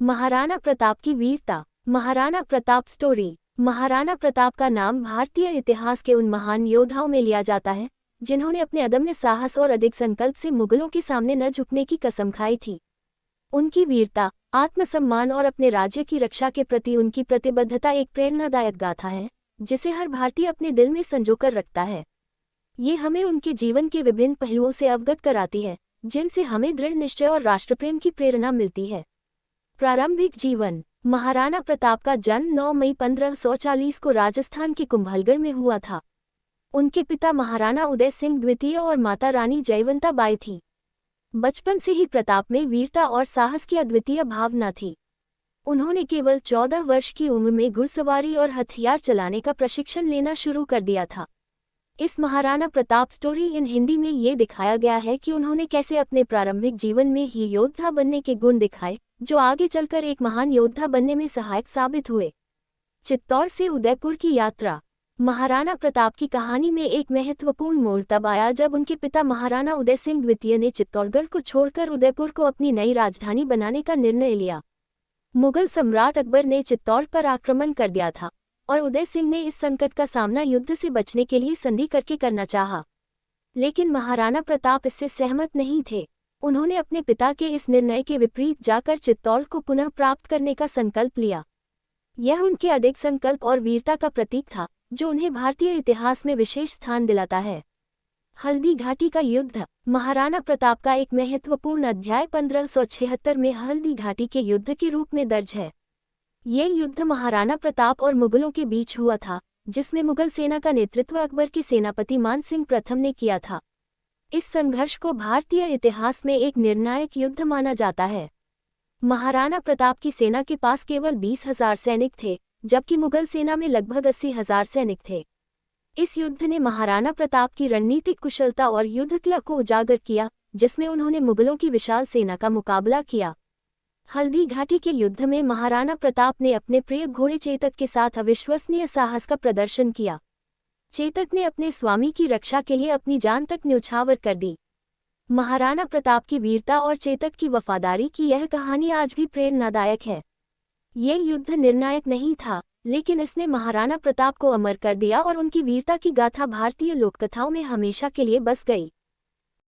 महाराणा प्रताप की वीरता। महाराणा प्रताप स्टोरी। महाराणा प्रताप का नाम भारतीय इतिहास के उन महान योद्धाओं में लिया जाता है जिन्होंने अपने अदम्य साहस और अडिग संकल्प से मुगलों के सामने न झुकने की कसम खाई थी। उनकी वीरता, आत्मसम्मान और अपने राज्य की रक्षा के प्रति उनकी प्रतिबद्धता एक प्रेरणादायक गाथा है जिसे हर भारतीय अपने दिल में संजोकर रखता है। ये हमें उनके जीवन के विभिन्न पहलुओं से अवगत कराती है जिनसे हमें दृढ़ निश्चय और राष्ट्रप्रेम की प्रेरणा मिलती है। प्रारंभिक जीवन। महाराणा प्रताप का जन्म 9 मई 1540 को राजस्थान के कुंभलगढ़ में हुआ था। उनके पिता महाराणा उदय सिंह द्वितीय और माता रानी जयवंता बाई थी। बचपन से ही प्रताप में वीरता और साहस की अद्वितीय भावना थी। उन्होंने केवल 14 वर्ष की उम्र में घुड़सवारी और हथियार चलाने का प्रशिक्षण लेना शुरू कर दिया था। इस महाराणा प्रताप स्टोरी इन हिंदी में ये दिखाया गया है कि उन्होंने कैसे अपने प्रारंभिक जीवन में ही योद्धा बनने के गुण दिखाए जो आगे चलकर एक महान योद्धा बनने में सहायक साबित हुए। चित्तौड़ से उदयपुर की यात्रा। महाराणा प्रताप की कहानी में एक महत्वपूर्ण मोड़ तब आया जब उनके पिता महाराणा उदय सिंह द्वितीय ने चित्तौड़गढ़ को छोड़कर उदयपुर को अपनी नई राजधानी बनाने का निर्णय लिया। मुगल सम्राट अकबर ने चित्तौड़ पर आक्रमण कर दिया था और उदय सिंह ने इस संकट का सामना युद्ध से बचने के लिए संधि करके करना चाहा। लेकिन महाराणा प्रताप इससे सहमत नहीं थे। उन्होंने अपने पिता के इस निर्णय के विपरीत जाकर चित्तौड़ को पुनः प्राप्त करने का संकल्प लिया। यह उनके अडिग संकल्प और वीरता का प्रतीक था जो उन्हें भारतीय इतिहास में विशेष स्थान दिलाता है। हल्दी घाटी का युद्ध। महाराणा प्रताप का एक महत्वपूर्ण अध्याय 1576 में हल्दी घाटी के युद्ध के रूप में दर्ज है। ये युद्ध महाराणा प्रताप और मुगलों के बीच हुआ था जिसमें मुगल सेना का नेतृत्व अकबर के सेनापति मान सिंह प्रथम ने किया था। इस संघर्ष को भारतीय इतिहास में एक निर्णायक युद्ध माना जाता है। महाराणा प्रताप की सेना के पास केवल 20,000 सैनिक थे जबकि मुगल सेना में लगभग 80,000 सैनिक थे। इस युद्ध ने महाराणा प्रताप की रणनीतिक कुशलता और युद्ध कला को उजागर किया जिसमें उन्होंने मुगलों की विशाल सेना का मुकाबला किया। हल्दी घाटी के युद्ध में महाराणा प्रताप ने अपने प्रिय घोड़े चेतक के साथ अविश्वसनीय साहस का प्रदर्शन किया। चेतक ने अपने स्वामी की रक्षा के लिए अपनी जान तक न्यौछावर कर दी। महाराणा प्रताप की वीरता और चेतक की वफादारी की यह कहानी आज भी प्रेरणादायक है। ये युद्ध निर्णायक नहीं था लेकिन इसने महाराणा प्रताप को अमर कर दिया और उनकी वीरता की गाथा भारतीय लोककथाओं में हमेशा के लिए बस गई।